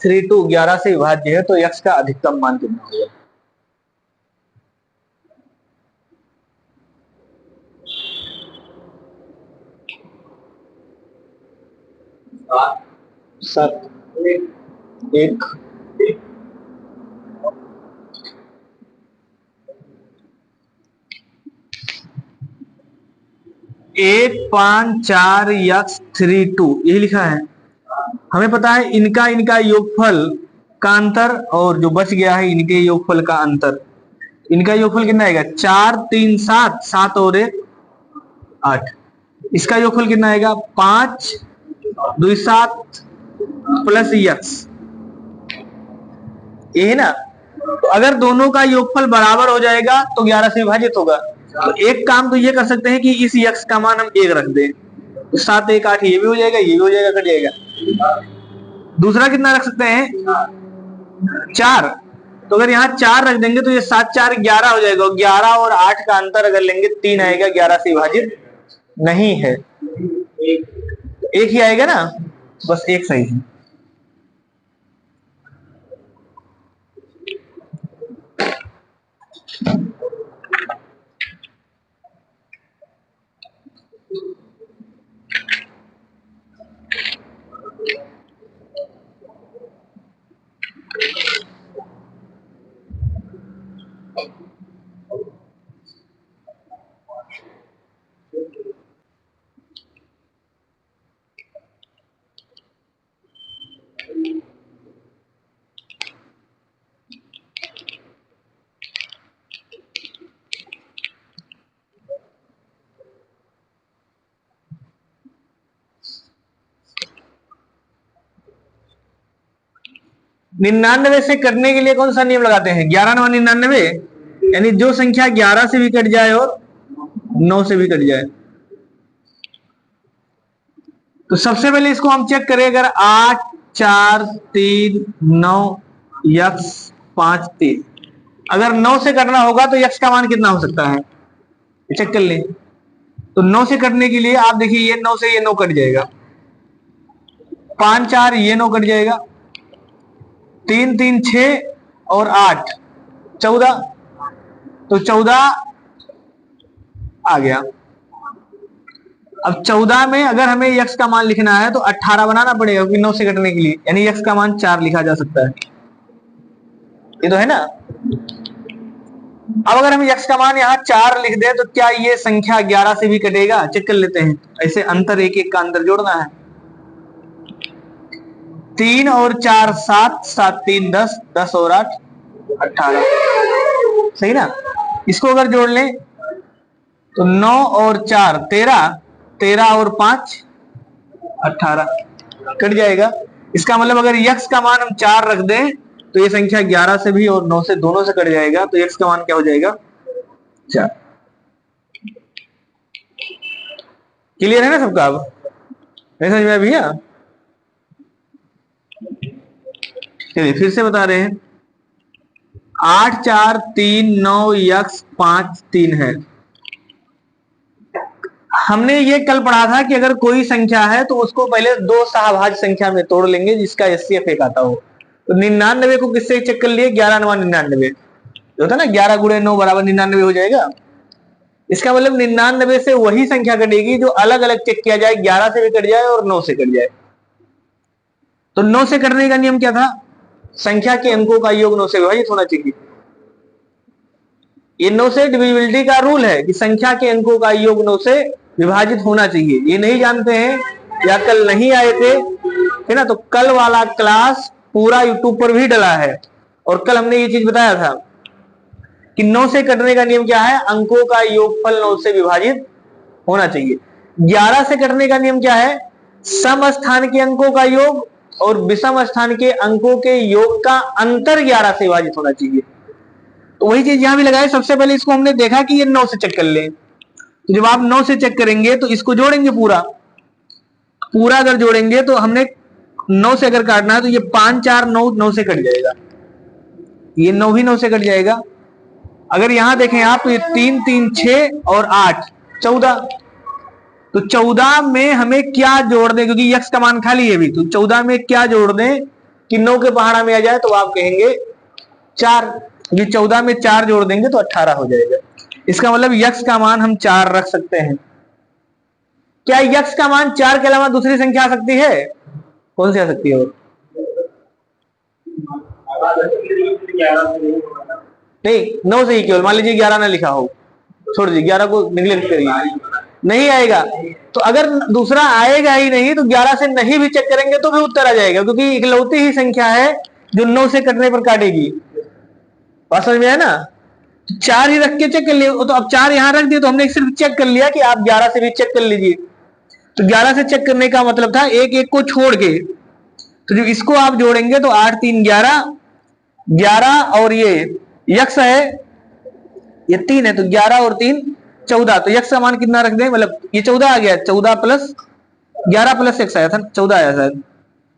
32 11 से विभाज्य है तो x का अधिकतम मान कितना होगा? सात एक 854x32 यही लिखा है। हमें पता है इनका योगफल का अंतर और जो बच गया है इनके योगफल का अंतर। इनका योगफल कितना आएगा? 4 3 7 7 और 1 8। इसका योगफल कितना आएगा? 5 2 7 प्लस x, ये है ना। तो अगर दोनों का योगफल बराबर हो जाएगा तो 11 से विभाजित होगा। तो एक काम तो ये कर सकते हैं कि इस x का मान हम 1 रख दें, तो 7 1 8 ये भी हो जाएगा, ये भी हो जाएगा, कट जाएगा। दूसरा कितना रख सकते हैं? 4। तो अगर यहाँ 4 रख देंगे तो ये 7 4 11 हो जाएगा। 11 और 8 का अंतर अगर लेंगे 3 आएगा, 11 से विभाजित नहीं है। एक ही आएगा ना, बस एक सही है। निन्यानवे से कटने के लिए कौन सा नियम लगाते हैं? 11 9 99, यानी जो संख्या 11 से भी कट जाए और 9 से भी कट जाए। तो सबसे पहले इसको हम चेक करें। अगर 8 4 3 9 x 5 3, अगर 9 से कटना होगा तो x का मान कितना हो सकता है? चेक कर लें। तो 9 से कटने के लिए आप देखिए, ये 9 से ये 9 कट जाएगा, 5 4 ये 9 कट जाएगा, 3 3 6 और 8 14, तो 14 आ गया। अब 14 में अगर हमें x का मान लिखना है तो 18 बनाना पड़ेगा, क्योंकि 9 से कटने के लिए, यानी x का मान 4 लिखा जा सकता है। ये तो है ना। अब अगर हम x का मान यहाँ 4 लिख दें तो क्या ये संख्या 11 से भी कटेगा? चेक कर लेते हैं। ऐसे अंतर एक एक का अंतर जोड़ना है। 3 और 4 7 7 3 10 10 और 8 18, सही ना। इसको अगर जोड़ लें तो 9 और 4 13 13 और 5 18, कट जाएगा। इसका मतलब अगर x का मान हम 4 रख दें तो ये संख्या 11 से भी और 9 से दोनों से कट जाएगा, तो x का मान क्या हो जाएगा? 4। क्लियर है ना सबका? अब नहीं समझ में आया भैया? चलिए फिर से बता रहे हैं। 8 4 3 9 x 5 3 है। हमने ये कल पढ़ा था कि अगर कोई संख्या है तो उसको पहले दो सहभाज्य संख्या में तोड़ लेंगे जिसका एचसीएफ एक आता हो। तो 99 को किससे चेक कर लिए? 11 9 99 जो होता है ना, 11 गुणे 9 बराबर 99 हो जाएगा। इसका मतलब 99 से वही संख्या कटेगी जो अलग अलग चेक किया जाए, 11 से भी कट जाए और 9 से कट जाए। तो 9 से कटने का नियम क्या था? संख्या के अंकों का योग 9 से विभाजित होना चाहिए। ये 9 से डिविजिबिलिटी का रूल है कि संख्या के अंकों का योग 9 से विभाजित होना चाहिए। ये नहीं जानते हैं या कल नहीं आए थे, है ना? तो कल वाला क्लास पूरा यूट्यूब पर भी डला है और कल हमने ये चीज बताया था कि 9 से कटने का नियम क्या है? अंकों का योगफल 9 से विभाजित होना चाहिए। 11 से कटने का नियम क्या है? सम स्थान के अंकों का योग और विषम स्थान के अंकों के योग का अंतर 11 से विभाजित होना चाहिए। तो वही चीज यहां भी लगाए। सबसे पहले इसको हमने देखा कि ये 9 से चेक कर ले। तो जब आप 9 से चेक करेंगे तो इसको जोड़ेंगे, पूरा अगर जोड़ेंगे तो हमने 9 से अगर काटना है तो ये 5 4 9 9 से कट जाएगा, ये 9 भी 9 से कट जाएगा। अगर यहां देखें आप तो ये 3 3 6 और 8 14, तो 14 में हमें क्या जोड़ दें? क्योंकि x का मान खाली है भी, तो 14 में क्या जोड़ दें कि 9 के पहाड़ा में आ जाए तो आप कहेंगे 4। ये 14 में 4 जोड़ देंगे तो 18 हो जाएगा। इसका मतलब यक्स का मान हम 4 रख सकते हैं। क्या यक्स का मान 4 के अलावा दूसरी संख्या आ सकती है? कौन सी आ सकती है? नहीं, 9 से ही केवल। मान लीजिए 11 ना लिखा हो, छोड़ दीजिए, 11 को निगलेक्ट करिए, नहीं आएगा। तो अगर दूसरा आएगा ही नहीं तो 11 से नहीं भी चेक करेंगे तो भी उत्तर आ जाएगा, क्योंकि इकलौती ही संख्या है जो 9 से कटने पर काटेगी। बात समझ में है ना? 4 ही रख के चेक कर लिए, तो अब 4 यहां रख दिए तो हमने सिर्फ चेक कर लिया कि आप 11 से भी चेक कर लीजिए। तो 11 से चेक करने का मतलब था एक एक को छोड़ के, तो जो इसको आप जोड़ेंगे तो 8 3 11, 11 और ये यक्स है, ये 3 है, तो 11 और 3 14। तो यक्स का मान कितना रख दें? मतलब ये 14 आ गया, 14 प्लस 11 प्लस यक्स आया था, 14 आया शायद,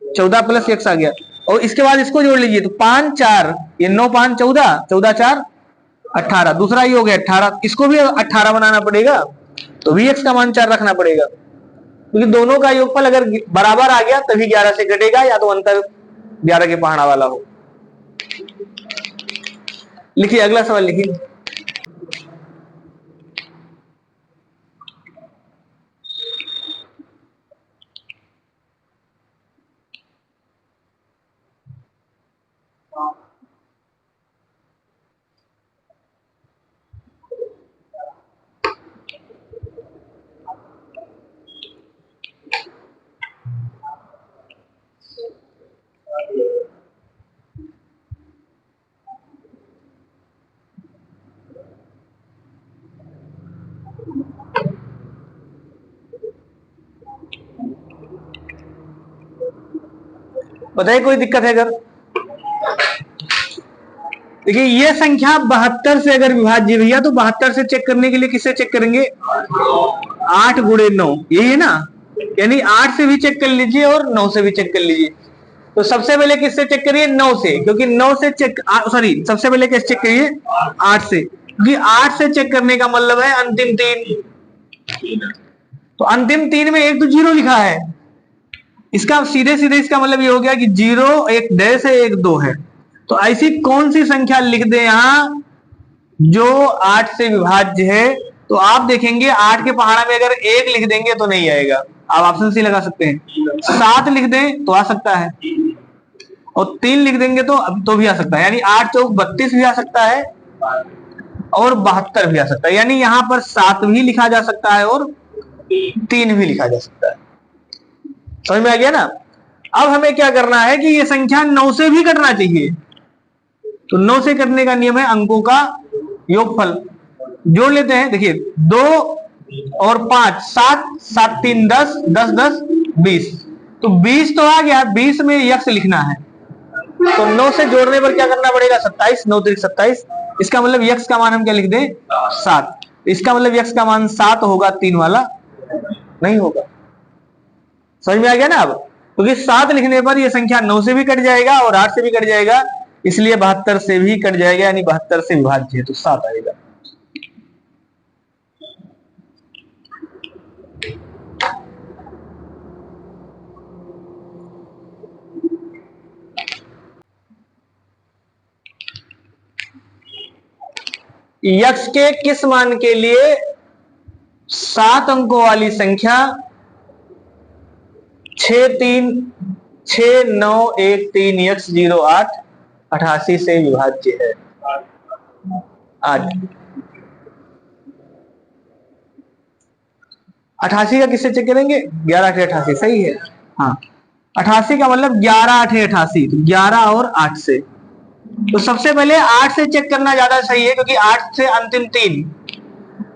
14 प्लस यक्स आ गया। और इसके बाद इसको जोड़ लीजिए तो 5 4, ये 9 5 14, 14 4 18, दूसरा ही हो गया 18। इसको भी 18 बनाना पड़ेगा, तो भी यक्स का मान 4 रखना पड़ेगा, क्योंकि दोनों का योगफल अगर बराबर आ गया तभी 11 से कटेगा, या तो अंतर 11 के पहाड़ा वाला हो। लिखिए अगला सवाल लिखिए। बताइए कोई दिक्कत है अगर? देखिए ये संख्या 72 से अगर विभाज्य भैया, तो 72 से चेक करने के लिए किससे चेक करेंगे? 8 गुणे 9, यही है ना? यानी 8 से भी चेक कर लीजिए और 9 से भी चेक कर लीजिए। तो सबसे पहले किससे चेक करिए? 9 से, क्योंकि 9 से चेक, सॉरी, सबसे पहले किससे चेक करिए? 8 से, क्योंकि 8 से चेक करने का मतलब है अंतिम 3। तो अंतिम 3 में एक तो 0 लिखा है, इसका सीधे सीधे इसका मतलब ये हो गया कि 0 एक डैश है, एक 2 है। तो ऐसी कौन सी संख्या लिख दे यहां जो 8 से विभाज्य है? तो आप देखेंगे 8 के पहाड़ा में अगर 1 लिख देंगे तो नहीं आएगा, आप ऑप्शन सी लगा सकते हैं। 7 लिख दें तो आ सकता है, और 3 लिख देंगे तो भी आ सकता है, यानी 8 चौक 32 भी आ सकता है और 72 भी आ सकता है। यानी यहां पर 7 भी लिखा जा सकता है और 3 भी लिखा जा सकता है। समझ में आ गया ना? अब हमें क्या करना है कि ये संख्या 9 से भी कटना चाहिए। तो 9 से कटने का नियम है अंकों का योगफल। जोड़ लेते हैं, देखिए 2 और 5 7, 7 3 10, 10 10 20। तो 20 तो आ गया, 20 में यक्स लिखना है, तो 9 से जोड़ने पर क्या करना पड़ेगा? 27, 9 3 27। इसका मतलब यक्स का मान हम क्या लिख दें? 7। इसका मतलब यक्स का मान 7 होगा, 3 वाला नहीं होगा। समझ में आ गया ना? अब क्योंकि 7 लिखने पर यह संख्या 9 से भी कट जाएगा और 8 से भी कट जाएगा, इसलिए 72 से भी कट जाएगा, यानी 72 से विभाज्य है, तो 7 आएगा। यक्स के किस मान के लिए 7 अंकों वाली संख्या 6 3 6 9 1 3 यक्स 0 8 88 से विभाज्य है? आज 88 का किससे चेक करेंगे? 11 8 88, सही है। हाँ, 88 का मतलब 11 8 88, तो 11 और 8 से। तो सबसे पहले 8 से चेक करना ज्यादा सही है, क्योंकि 8 से अंतिम 3।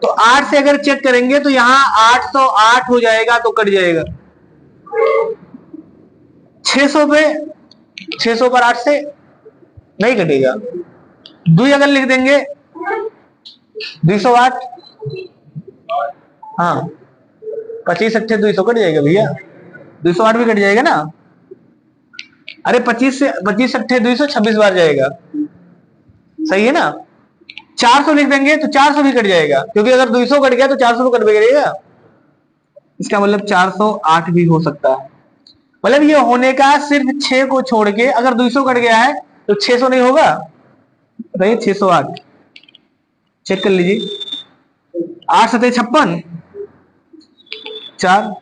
तो 8 से अगर चेक करेंगे तो यहां 8 तो 8 हो जाएगा, तो कट जाएगा। 600 पे 600 पर 8 से नहीं कटेगा। 2 अगर लिख देंगे 208, हाँ 25 अट्ठे 200 कट जाएगा भैया, 208 भी कट जाएगा ना। अरे 25 अट्ठे 200, 26 बार जाएगा, सही है ना। 400 लिख देंगे तो 400 भी कट जाएगा, क्योंकि अगर 200 कट गया तो 400 तो कट भी करेगा। इसका मतलब 408 भी हो सकता है। मतलब ये होने का सिर्फ 6 को छोड़ के, अगर 200 कट गया है तो 600 नहीं होगा, बताइए 608। चेक कर लीजिए, 8 सतह 56, 4,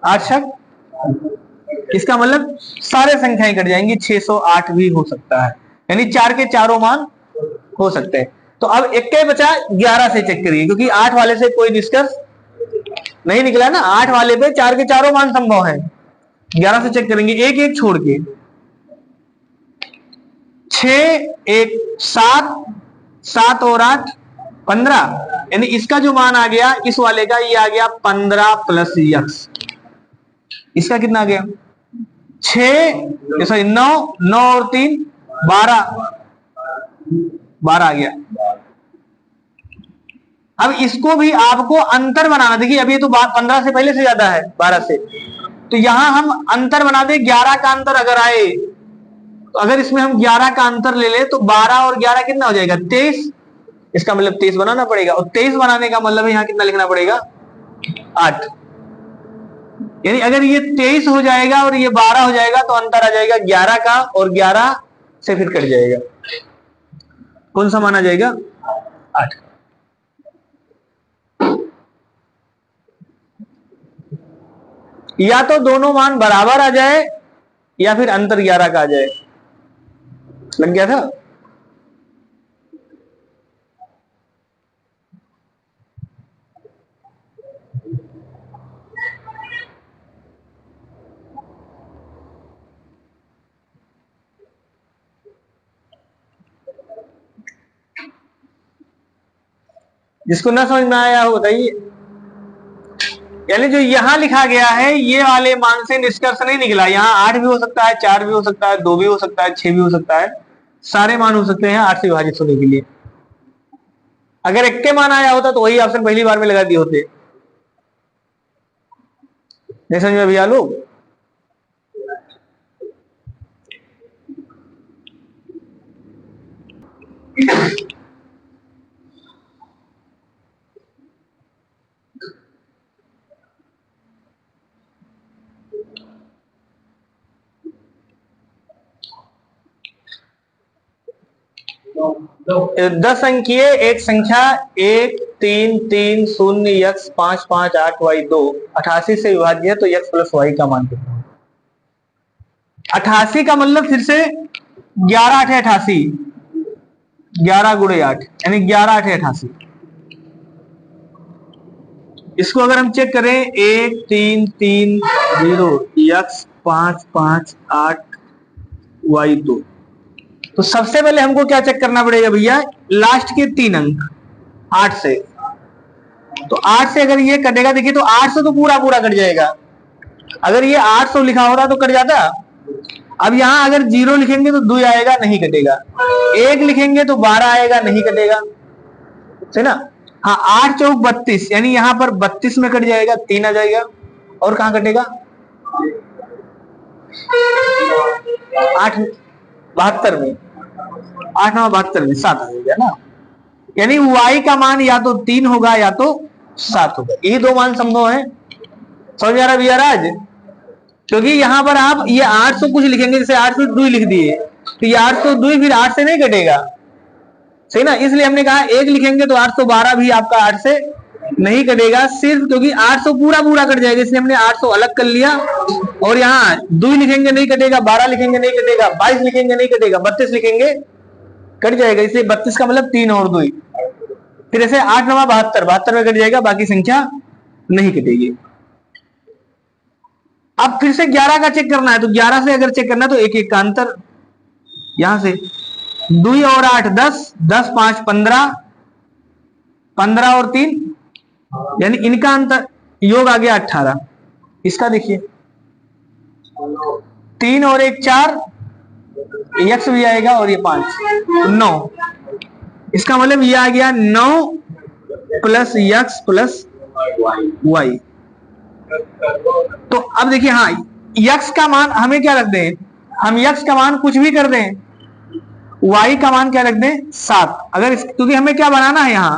8 शक, इसका मतलब सारे संख्याएं कट जाएंगी, 608 भी हो सकता है, यानी 4 के चारों मान हो सकते हैं। तो अब एक के बचा, 11 से चेक करिए, क्योंकि 8 वाले से कोई निष्कर्ष नहीं निकला ना, 8 वाले पे 4 के चारों मान संभव है। 11 से चेक करेंगे, एक एक छोड़ के, 6 1 7, 7 और 8 15, यानी इसका जो मान आ गया इस वाले का, ये आ गया 15 प्लस यक्स। इसका कितना आ गया 6, सॉरी 9, 9 और 3 12, 12 आ गया। अब इसको भी आपको अंतर बनाना, देखिए अभी तो 15 से पहले से ज्यादा है 12 से, तो यहां हम अंतर बना दे, 11 का अंतर अगर आए, तो अगर इसमें हम 11 का अंतर ले ले तो 12 और 11 कितना हो जाएगा 23, इसका मतलब 23 बनाना पड़ेगा, और 23 बनाने का मतलब यहां कितना लिखना पड़ेगा 8, यानी अगर ये 23 हो जाएगा और ये 12 हो जाएगा तो अंतर आ जाएगा 11 का, और 11 से फिर कट जाएगा, कौन सा माना जाएगा 8। या तो दोनों मान बराबर आ जाए या फिर अंतर 11 का आ जाए। लग गया था। जिसको ना समझ में आया हो बताइए। यानी जो यहां लिखा गया है ये वाले मान से निष्कर्ष नहीं निकला, यहाँ 8 भी हो सकता है, 4 भी हो सकता है, 2 भी हो सकता है, 6 भी हो सकता है, सारे मान हो सकते हैं 8 से विभाजित होने के लिए। अगर एक के मान आया होता तो वही ऑप्शन पहली बार में लगा दिए होते। नहीं समझ में भैया लोग। दस अंकीय एक संख्या 1 3 3 0 यक्स 5 5 8 वाई 2 88 से विभाज्य है, तो यक्स प्लस वाई का मान कितना। 88 का मतलब फिर से 11 8 88, 11 गुणे 8 यानी 11 8 88। इसको अगर हम चेक करें 1 3 3 0 यक्स 5 5 8 वाई 2, तो सबसे पहले हमको क्या चेक करना पड़ेगा भैया, लास्ट के 3 अंक 8 से। तो 8 से अगर ये कटेगा, देखिए तो 8 से तो पूरा पूरा कट जाएगा, अगर ये 800 लिखा होता तो कट जाता। अब यहां अगर 0 लिखेंगे तो 2 आएगा, नहीं कटेगा, 1 लिखेंगे तो 12 आएगा, नहीं कटेगा, है ना। हाँ 8 चौक 32, यानी यहां पर 32 में कट जाएगा, 3 आ जाएगा, और कहां कटेगा 8 72 में, 8 9 72 में 7 आ जाएगा ना। यानी y का मान या तो 3 होगा या तो 7 होगा, ये दो मान संभव है। समझ में आ रहा भैया राज। क्योंकि यहां पर आप ये 800 कुछ लिखेंगे, जैसे 802 लिख दिए, तो ये 802 फिर 8 से नहीं कटेगा, सही ना। इसलिए हमने कहा 1 लिखेंगे तो 812 भी आपका 8 से नहीं कटेगा, सिर्फ क्योंकि 800 पूरा पूरा कट जाएगा, इसलिए हमने 800 अलग कर लिया। और यहाँ 2 लिखेंगे नहीं कटेगा, 12 लिखेंगे नहीं कटेगा, 22 लिखेंगे नहीं कटेगा, 32 लिखेंगे कट जाएगा, इसलिए 32 का मतलब 3 और 2। फिर ऐसे 8 9 72, 72 में कट जाएगा, बाकी संख्या नहीं कटेगी। अब फिर से 11 का चेक करना है, तो 11 से अगर चेक करना है तो एक एक का अंतर, यहां से 2 और 8 10, 10 5 15, 15 और 3, यानी इनका अंतर योग आ गया 18। इसका देखिए 3 और 1 4, यक्स भी आएगा, और ये 5 9, इसका मतलब ये आ गया 9 प्लस यक्स प्लस वाई। तो अब देखिए, हाँ यक्स का मान हमें क्या रख दें, हम यक्स का मान कुछ भी कर दें, वाई का मान क्या रख दें 7। अगर क्योंकि हमें क्या बनाना है, यहाँ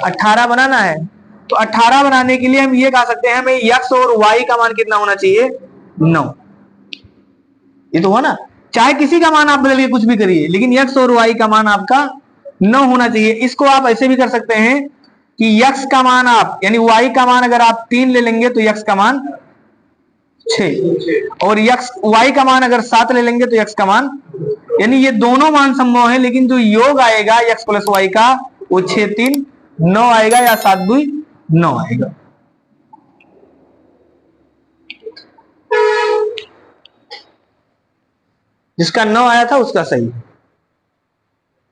18 बनाना है, तो 18 बनाने के लिए हम ये कह सकते हैं भाई x और y का मान कितना होना चाहिए, 9। ये तो हुआ ना, चाहे किसी का मान आप बदल के कुछ भी करिए, लेकिन x और y का मान आपका 9 होना चाहिए। इसको आप ऐसे भी कर सकते हैं कि x का मान आप यानी y का मान अगर आप 3 ले लेंगे तो x का मान 6, और y का मान अगर 7 ले लेंगे तो x का मान, यानी ये दोनों मान संभव है, लेकिन जो योग आएगा x प्लस वाई का वो 6 3 9 आएगा या 7 2 9 आएगा। जिसका 9 आया था उसका सही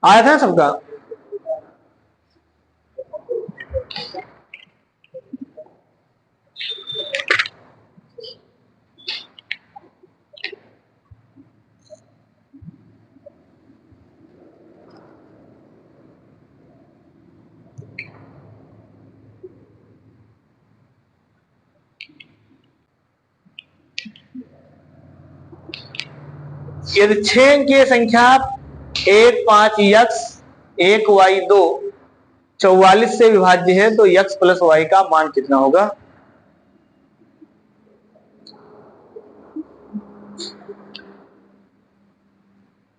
आया था सबका। यदि 6 अंकीय संख्या 1 5 x 1 y 2 44 से विभाज्य है तो x प्लस वाई का मान कितना होगा।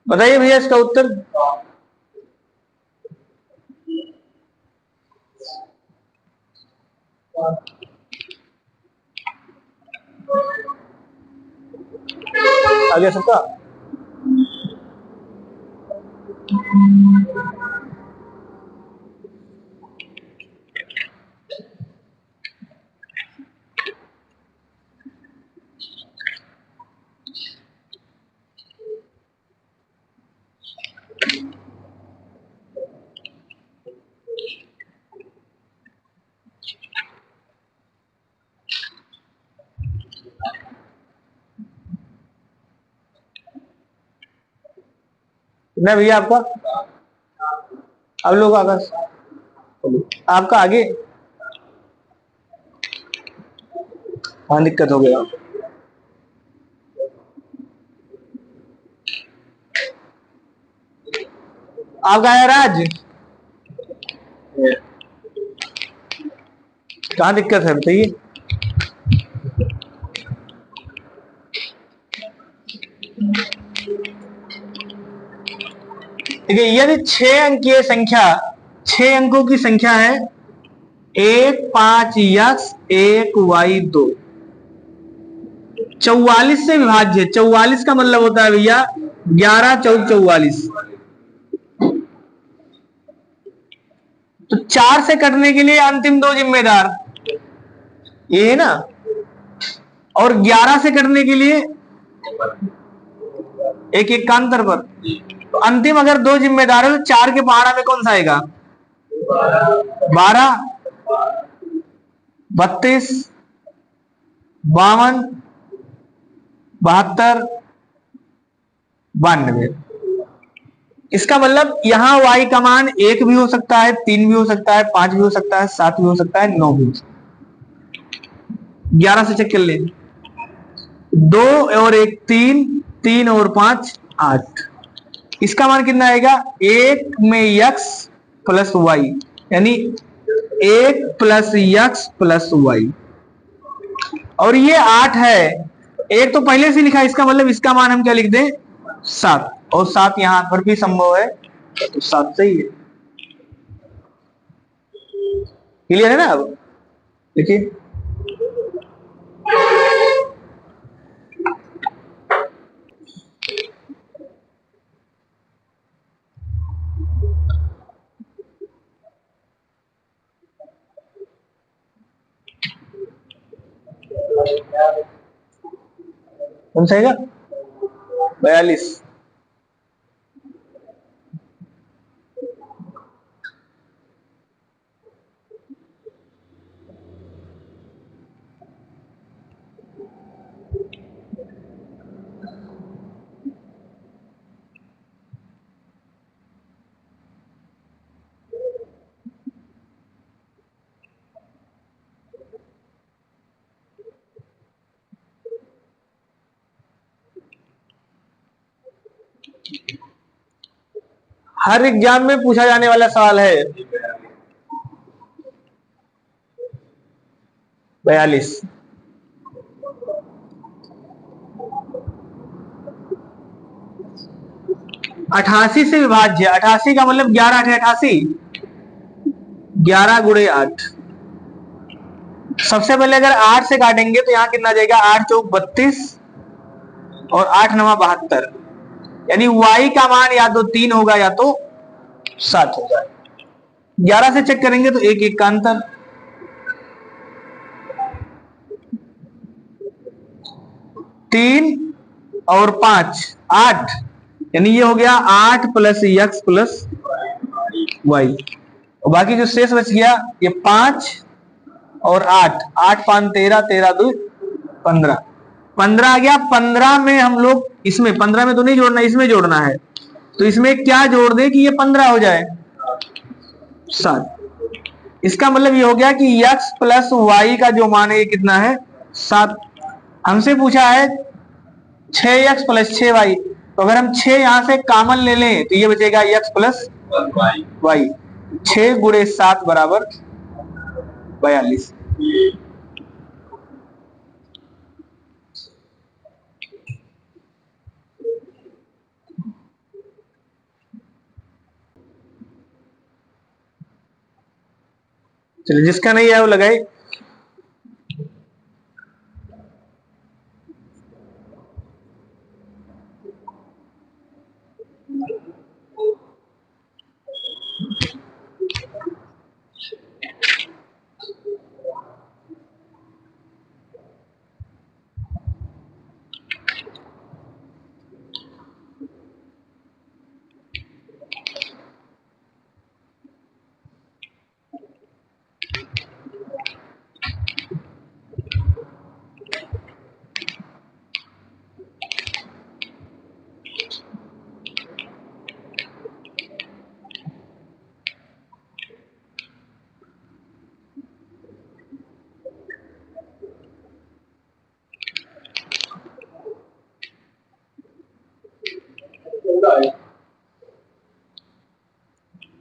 बताइए भैया इसका उत्तर। आ गया सबका। कितना भैया आपका, अब लोग आकाश आपका आगे, हाँ दिक्कत हो गया। आपका है राज, कहाँ दिक्कत है बताइए। देखिए यदि 6 अंकीय संख्या 6 अंकों की संख्या है 1 5 x 1 y 2 44 से विभाज्य, 44 का मतलब होता है भैया 11 14 44, तो 4 से कटने के लिए अंतिम दो जिम्मेदार ये है ना, और 11 से कटने के लिए एक एक का अंतर पर, तो अंतिम अगर दो जिम्मेदार है तो 4 के पहाड़ा में कौन सा आएगा, 12 32 52 72 92। इसका मतलब यहां y का मान 1 भी हो सकता है, 3 भी हो सकता है, 5 भी हो सकता है, 7 भी हो सकता है, 9 भी हो सकता है। 11 से चेक कर ले, 2 और 1 3, 3 और 5 8, इसका मान कितना आएगा, 1 में x प्लस वाई, यानी 1 प्लस x प्लस वाई, और ये 8 है, एक तो पहले से लिखा, इसका मतलब इसका मान हम क्या लिख दें 7, और 7 यहां पर भी संभव है तो 7 सही है। क्लियर है ना। अब देखिए कौन सा आएगा, 42। हर एग्जाम में पूछा जाने वाला सवाल है। 42। 88 से विभाज्य, 88 का मतलब 11 8 88, 11 गुणे 8। सबसे पहले अगर 8 से काटेंगे तो यहाँ कितना जाएगा, 8 चौक 32 और 8 नवा 72, यानी y का मान या तो 3 होगा या तो 7 होगा। 11 से चेक करेंगे तो एक एक का अंतर, 3 और 5 8, यानी ये हो गया 8 प्लस x प्लस वाई, और बाकी जो शेष बच गया ये 5 और 8, 8 5 13, 13 2 15, 15 आ गया। 15 में हम लोग, इसमें 15 में तो नहीं जोड़ना, इसमें जोड़ना है, तो इसमें क्या जोड़ दे कि ये 15 हो जाए, 7। इसका मतलब ये हो गया कि x प्लस वाई का जो मान है ये कितना है, 7। हमसे पूछा है 6x प्लस 6y, तो अगर हम 6 यहां से कॉमन ले लें तो ये बचेगा x प्लस वाई। 6 गुणे 7 बराबर 42। चलिए, जिसका नहीं है वो लगाए।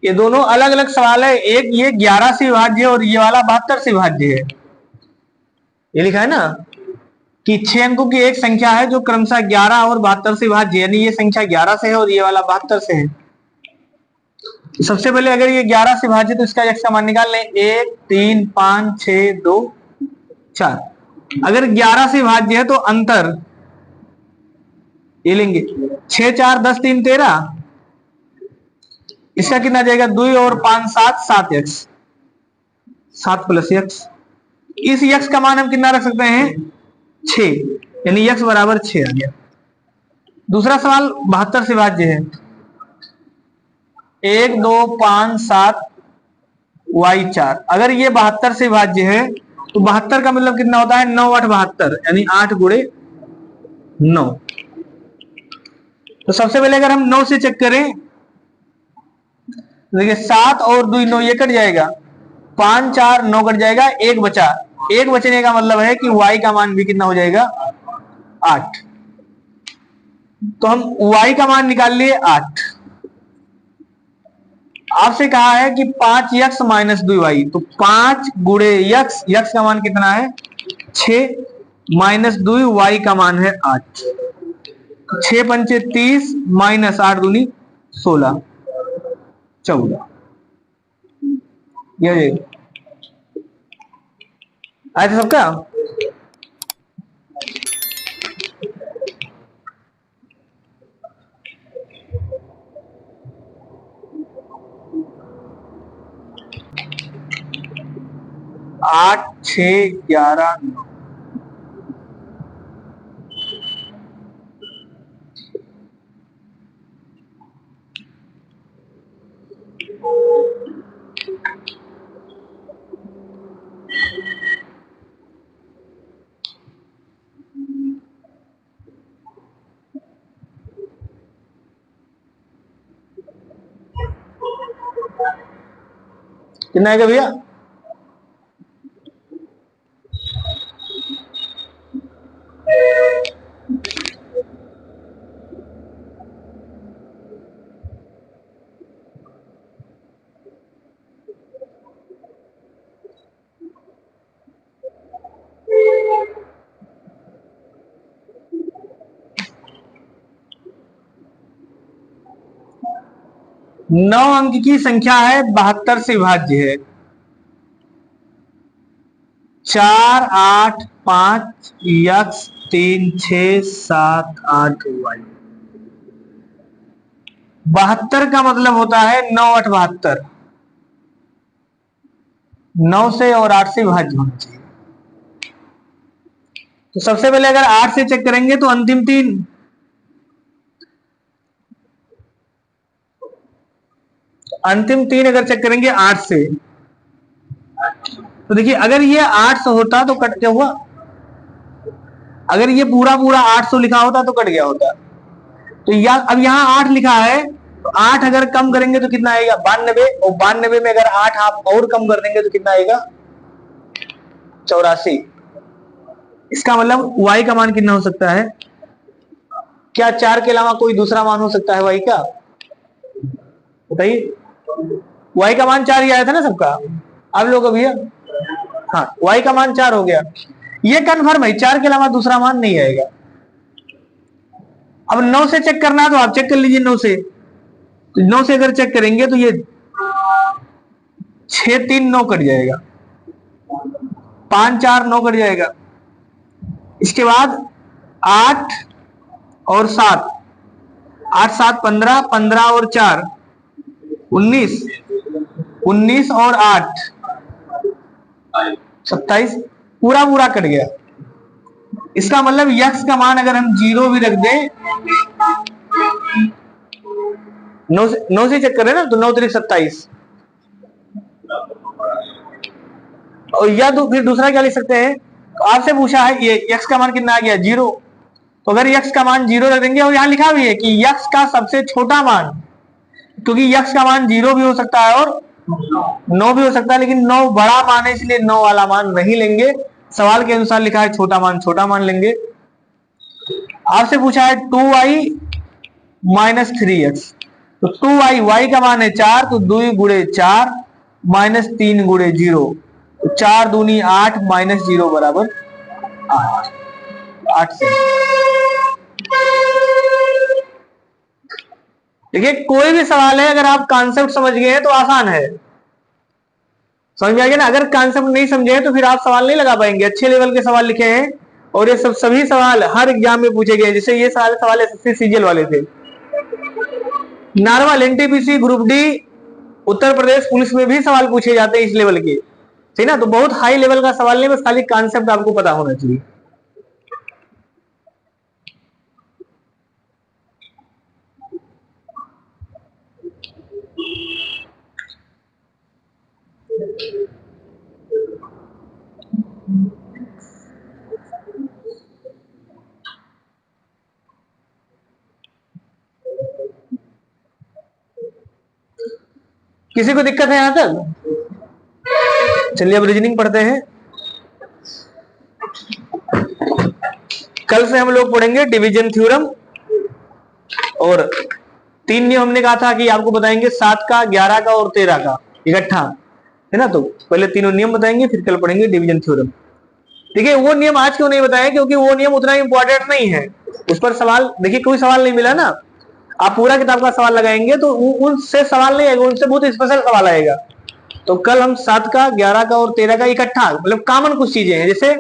ये दोनों अलग अलग सवाल है, एक ये 11 से विभाज्य है और ये वाला 72 से विभाज्य है। ये लिखा है ना कि 6 अंकों की एक संख्या है जो क्रमशः 11 और 72 से विभाज्य, यानी ये संख्या 11 से है और ये वाला 72 से है। सबसे पहले अगर ये 11 से विभाज्य तो इसका x का मान निकाल लें, 1 3 5 6 2 4। अगर 11 से विभाज्य है तो अंतर ये लेंगे, 6 4 10 3 13, इसका कितना जाएगा, 2 और 5 7, 7x, 7 प्लस x। इस x का मान हम कितना रख सकते हैं, 6, यानी x बराबर 6 आ गया। दूसरा सवाल 72 से विभाज्य है, 1 2 5 7 y 4। अगर ये 72 से विभाज्य है तो 72 का मतलब कितना होता है, 9 8 72, यानी 8 गुणे 9। तो सबसे पहले अगर हम 9 से चेक करें, देखिए 7 और 2 9, ये कट जाएगा, 5 4 9 कट जाएगा, एक बचा। एक बचने का मतलब है कि y का मान भी कितना हो जाएगा, 8। तो हम y का मान निकाल लिए 8। आपसे कहा है कि 5x माइनस 2y, तो 5 गुणे x, x का मान कितना है 6, माइनस 2y का मान है 8। 6 पंचे 30 माइनस 8 दूनी 16, 14। ये आया था सबका। 8 6 11 9। कितना आएगा भैया, 9 अंक की संख्या है, 72 से विभाज्य है। 4 8 5 x 3 6 7 8 y। 72 का मतलब होता है 9 8 72। 9 से और 8 से विभाज्य होना चाहिए। तो सबसे पहले अगर 8 से चेक करेंगे तो अंतिम 3, अंतिम 3 अगर चेक करेंगे 8 से, तो देखिए अगर ये 800 होता तो कट क्या हुआ, अगर ये पूरा पूरा 800 लिखा होता तो कट गया होता। तो अब यहाँ 8 लिखा है, तो 8 अगर कम करेंगे तो कितना आएगा 92, और 92 में अगर 8 आप और कम कर देंगे तो कितना आएगा 84। इसका मतलब y का मान कितना हो सकता है? क्या 4 के अलावा कोई दूसरा मान हो सकता है y का? बताइए। y का मान 4 ही आया था ना सबका। अब लोग भैया, हाँ y का मान 4 हो गया, ये कन्फर्म है 4 के अलावा दूसरा मान नहीं आएगा। अब 9 से चेक करना है तो आप चेक कर लीजिए। 9 से, तो 9 से अगर चेक करेंगे तो ये 6 3 9 कट जाएगा, 5 4 9 कट जाएगा। इसके बाद 8 और 7, 8 7 15, 15 और 4 19, 19 और 8 27, पूरा पूरा कट गया। इसका मतलब यक्स का मान अगर हम 0 भी रख दें, 9 से चेक करें ना तो 9 3 27, और या तो फिर दूसरा क्या लिख सकते हैं, तो आपसे पूछा है ये यक्स का मान कितना आ गया 0, तो अगर यक्स का मान 0 रख देंगे, और यहां लिखा भी है कि यक्स का सबसे छोटा मान, क्योंकि यक्स का मान 0 भी हो सकता है और 9 भी हो सकता है, लेकिन 9 बड़ा मान है इसलिए 9 वाला मान नहीं लेंगे। सवाल के अनुसार लिखा है छोटा मान लेंगे। आपसे पूछा है 2y माइनस 3x, तो 2y y का मान है 4, तो 2 गुणे 4 माइनस 3 गुणे 0, तो 4 दूनी 8 माइनस 0 बराबर 8। 8 से देखिए कोई भी सवाल है अगर आप कॉन्सेप्ट समझ गए हैं तो आसान है, समझ में आ गया ना। अगर कॉन्सेप्ट नहीं समझे तो फिर आप सवाल नहीं लगा पाएंगे। अच्छे लेवल के सवाल लिखे हैं और ये सब सभी सवाल हर एग्जाम में पूछे गए। जैसे ये सारे सवाल एसएससी सीजीएल वाले थे, normal NTPC group D Uttar Pradesh police में भी सवाल पूछे जाते हैं इस लेवल के, ठीक ना। तो बहुत हाई लेवल का सवाल नहीं, बस खाली कॉन्सेप्ट आपको पता होना चाहिए। किसी को दिक्कत है यहां तक? चलिए अब रीजनिंग पढ़ते हैं। कल से हम लोग पढ़ेंगे डिवीजन थ्योरम, और 3 नियम हमने कहा था कि आपको बताएंगे 7 का, 11 का और 13 का इकट्ठा, है ना। तो पहले तीनों नियम बताएंगे, फिर कल पढ़ेंगे डिवीजन थ्योरम। देखिए वो नियम आज क्यों नहीं बताया, क्योंकि वो नियम उतना इंपॉर्टेंट नहीं है, उस पर सवाल देखिए कोई सवाल नहीं मिला ना। आप पूरा किताब का सवाल लगाएंगे तो उनसे सवाल नहीं आएगा, उनसे बहुत स्पेशल सवाल आएगा। तो कल हम 7 का, 11 का और 13 का इकट्ठा, मतलब कॉमन कुछ चीजें हैं। जैसे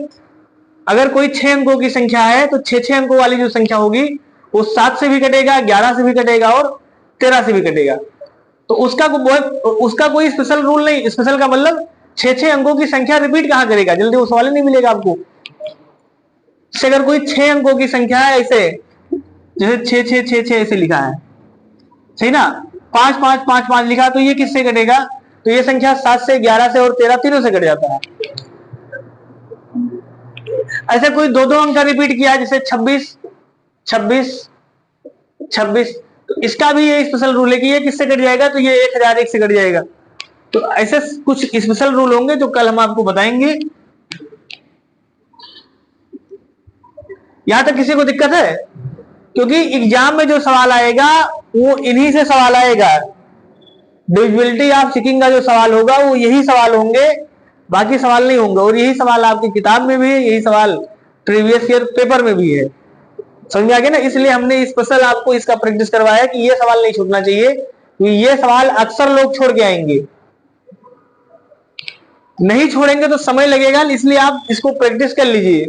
अगर कोई 6 अंकों की संख्या है तो 6 अंकों वाली जो संख्या होगी वो 7 से भी कटेगा, 11 से भी कटेगा और 13 से भी कटेगा। तो उसका कोई स्पेशल रूल नहीं। स्पेशल का मतलब 6 अंकों की संख्या रिपीट कहां करेगा, जल्दी वो सवाल ही नहीं मिलेगा आपको। अगर कोई 6 अंकों की संख्या है ऐसे, जैसे 6 6 6 6 ऐसे लिखा है, सही ना, 5 5 5 5 लिखा, तो ये किससे कटेगा, तो ये संख्या 7 से, 11 से और 13 तीनों से कट जाता है। ऐसे कोई 2 अंक का रिपीट किया, जैसे 26 26 26, तो इसका भी ये स्पेशल रूल है कि ये किससे कट जाएगा, तो ये 1001 से कट जाएगा। तो ऐसे कुछ स्पेशल रूल होंगे जो कल हम आपको बताएंगे। यहां तक किसी को दिक्कत है? क्योंकि एग्जाम में जो सवाल आएगा वो इन्हीं से सवाल आएगा। डिविजिबिलिटी ऑफ चेकिंग का जो सवाल होगा वो यही सवाल होंगे, बाकी सवाल नहीं होंगे। और यही सवाल आपकी किताब में भी है, यही सवाल प्रीवियस ईयर पेपर में भी है, समझ में आ गया ना। इसलिए हमने स्पेशल आपको इसका प्रैक्टिस करवाया कि ये सवाल नहीं छूटना चाहिए, तो ये सवाल अक्सर लोग छोड़ के आएंगे, नहीं छोड़ेंगे तो समय लगेगा, इसलिए आप इसको प्रैक्टिस कर लीजिए।